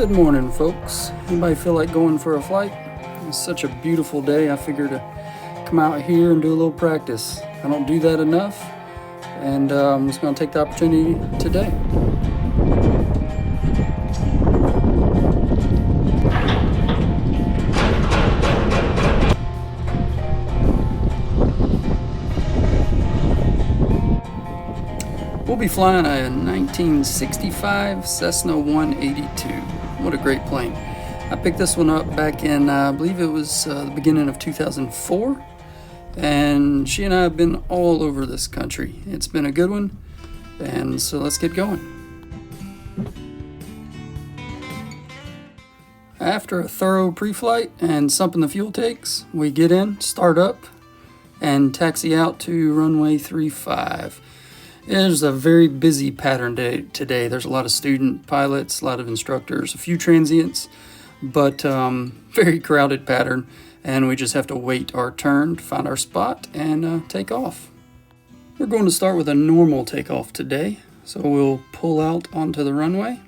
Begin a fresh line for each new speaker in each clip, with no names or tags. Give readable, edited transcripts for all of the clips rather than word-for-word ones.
Good morning, folks. Anybody feel like going for a flight? It's such a beautiful day. I figured to come out here and do a little practice. I don't do that enough, and I'm just going to take the opportunity today. We'll be flying a 1965 Cessna 182. What a great plane. I picked this one up back in, I believe it was the beginning of 2004. And she and I have been all over this country. It's been a good one. And so let's get going. After a thorough pre-flight and sumping the fuel tanks, we get in, start up, and taxi out to runway 35. It's a very busy pattern day today. There's a lot of student pilots, a lot of instructors, a few transients, but very crowded pattern, and we just have to wait our turn to find our spot and take off. We're going to start with a normal takeoff today, so we'll pull out onto the runway,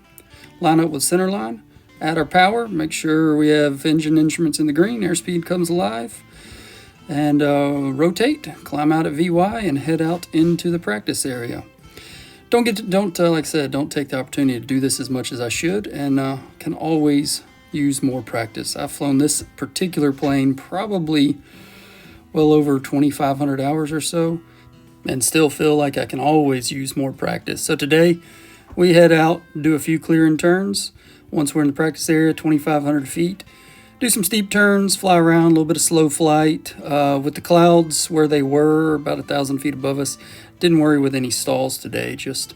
line up with center line, add our power, make sure we have engine instruments in the green, airspeed comes alive, and rotate, climb out at VY, and head out into the practice area. Like I said, don't take the opportunity to do this as much as I should, and can always use more practice. I've flown this particular plane probably well over 2,500 hours or so, and still feel like I can always use more practice. So today, we head out, do a few clearing turns. Once we're in the practice area, 2,500 feet, do some steep turns, fly around, a little bit of slow flight. With the clouds where they were, about 1,000 feet above us, didn't worry with any stalls today. Just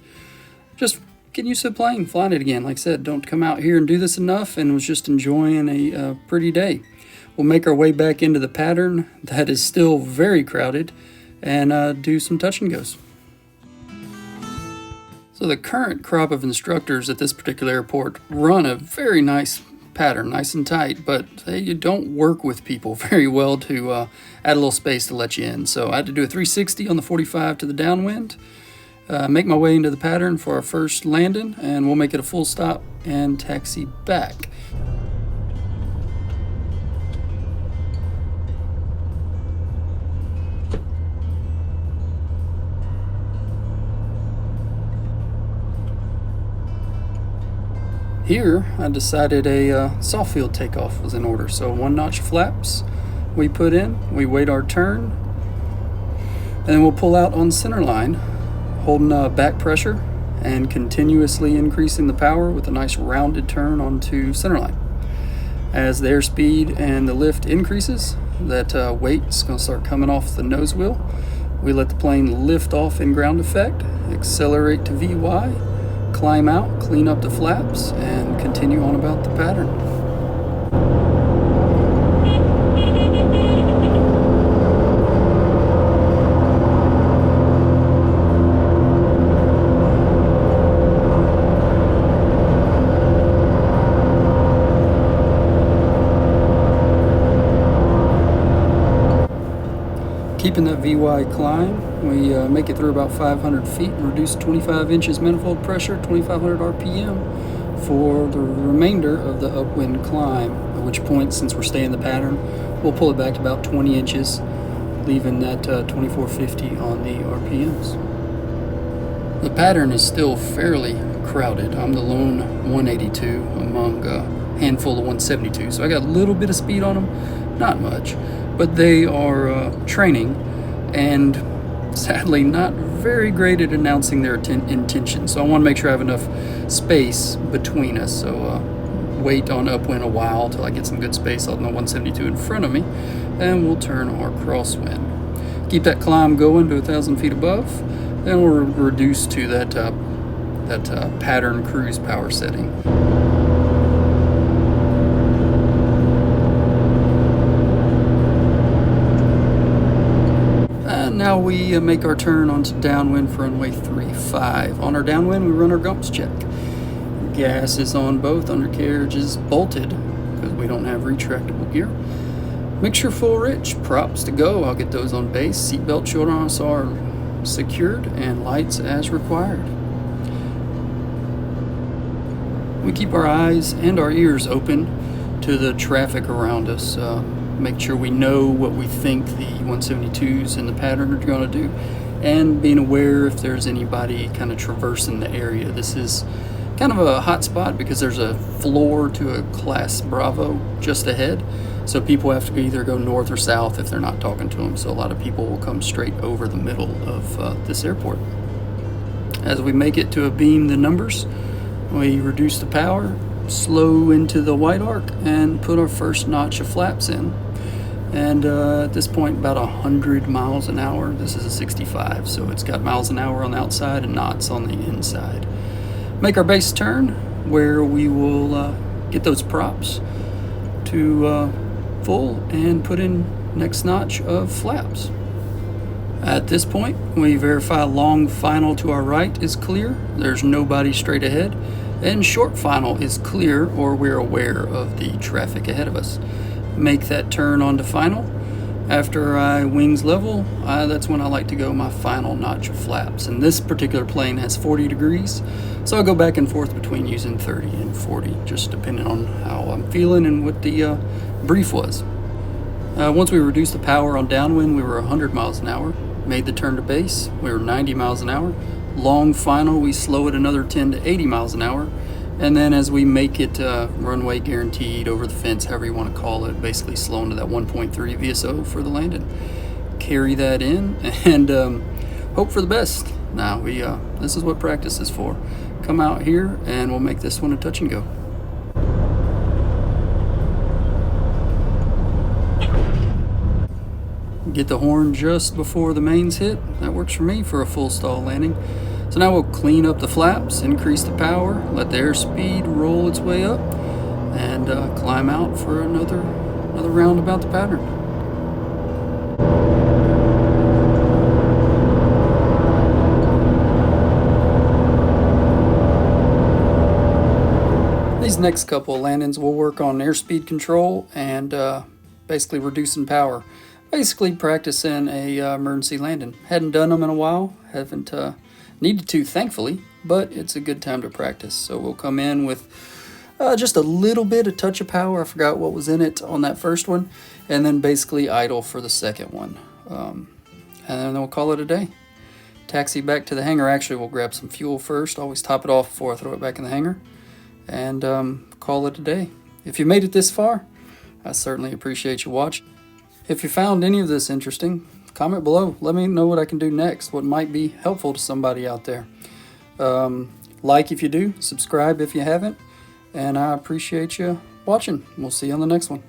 getting used to the plane, flying it again. Like I said, don't come out here and do this enough, and was just enjoying a pretty day. We'll make our way back into the pattern that is still very crowded, and do some touch and goes. So the current crop of instructors at this particular airport run a very nice pattern, nice and tight, but they don't work with people very well to add a little space to let you in. So I had to do a 360 on the 45 to the downwind, make my way into the pattern for our first landing, and we'll make it a full stop and taxi back. Here, I decided a soft field takeoff was in order. So 1-notch flaps we put in, we wait our turn, and then we'll pull out on center line, holding back pressure and continuously increasing the power with a nice rounded turn onto center line. As the airspeed and the lift increases, that weight is going to start coming off the nose wheel. We let the plane lift off in ground effect, accelerate to VY, climb out, clean up the flaps, and continue on about the pattern. Keeping that VY climb, we make it through about 500 feet and reduce 25 inches manifold pressure, 2,500 RPM for the remainder of the upwind climb, at which point, since we're staying in the pattern, we'll pull it back to about 20 inches, leaving that 2450 on the RPMs. The pattern is still fairly crowded. I'm the lone 182 among a handful of 172, so I got a little bit of speed on them, not much. But they are training, and sadly not very great at announcing their intentions. So I want to make sure I have enough space between us. So wait on upwind a while till I get some good space on the 172 in front of me, and we'll turn our crosswind. Keep that climb going to 1,000 feet above, and we'll reduce to that pattern cruise power setting. Now we make our turn onto downwind for runway 35. On our downwind, we run our gumps check. Gas is on both, undercarriage is bolted because we don't have retractable gear. Mixture full rich, props to go. I'll get those on base. Seatbelt short arms are secured and lights as required. we keep our eyes and our ears open to the traffic around us. Make sure we know what we think the 172s and the pattern are going to do, and being aware if there's anybody kind of traversing the area. This is kind of a hot spot because there's a floor to a Class Bravo just ahead, so people have to either go north or south if they're not talking to them. So a lot of people will come straight over the middle of this airport. As we make it to a beam the numbers, we reduce the power, slow into the white arc, and put our first notch of flaps in. And at this point, about 100 miles an hour. This is a 65, so it's got miles an hour on the outside and knots on the inside. Make our base turn, where we will get those props to full and put in next notch of flaps. At this point, we verify long final to our right is clear. There's nobody straight ahead. And short final is clear, or we're aware of the traffic ahead of us. Make that turn onto final. After I wings level, that's when I like to go my final notch of flaps. And this particular plane has 40 degrees, so I go back and forth between using 30 and 40, just depending on how I'm feeling and what the brief was. Once we reduced the power on downwind, we were 100 miles an hour. Made the turn to base, we were 90 miles an hour. Long final, we slow it another 10 to 80 miles an hour. And then as we make it runway guaranteed, over the fence, however you want to call it, basically slowing to that 1.3 VSO for the landing. Carry that in and hope for the best. Now, this is what practice is for. Come out here and we'll make this one a touch and go. Get the horn just before the mains hit. That works for me for a full stall landing. So now we'll clean up the flaps, increase the power, let the airspeed roll its way up, and climb out for another round about the pattern. These next couple of landings will work on airspeed control and basically reducing power. Basically practicing a emergency landing. Hadn't done them in a while, haven't needed to, thankfully, but it's a good time to practice. So we'll come in with just a little bit, a touch of power. I forgot what was in it on that first one, and then basically idle for the second one. And then we'll call it a day. Taxi back to the hangar. Actually, we'll grab some fuel first. Always top it off before I throw it back in the hangar, and call it a day. If you made it this far, I certainly appreciate you watching. If you found any of this interesting, comment below. Let me know what I can do next, what might be helpful to somebody out there. Like if you do, subscribe if you haven't, and I appreciate you watching. We'll see you on the next one.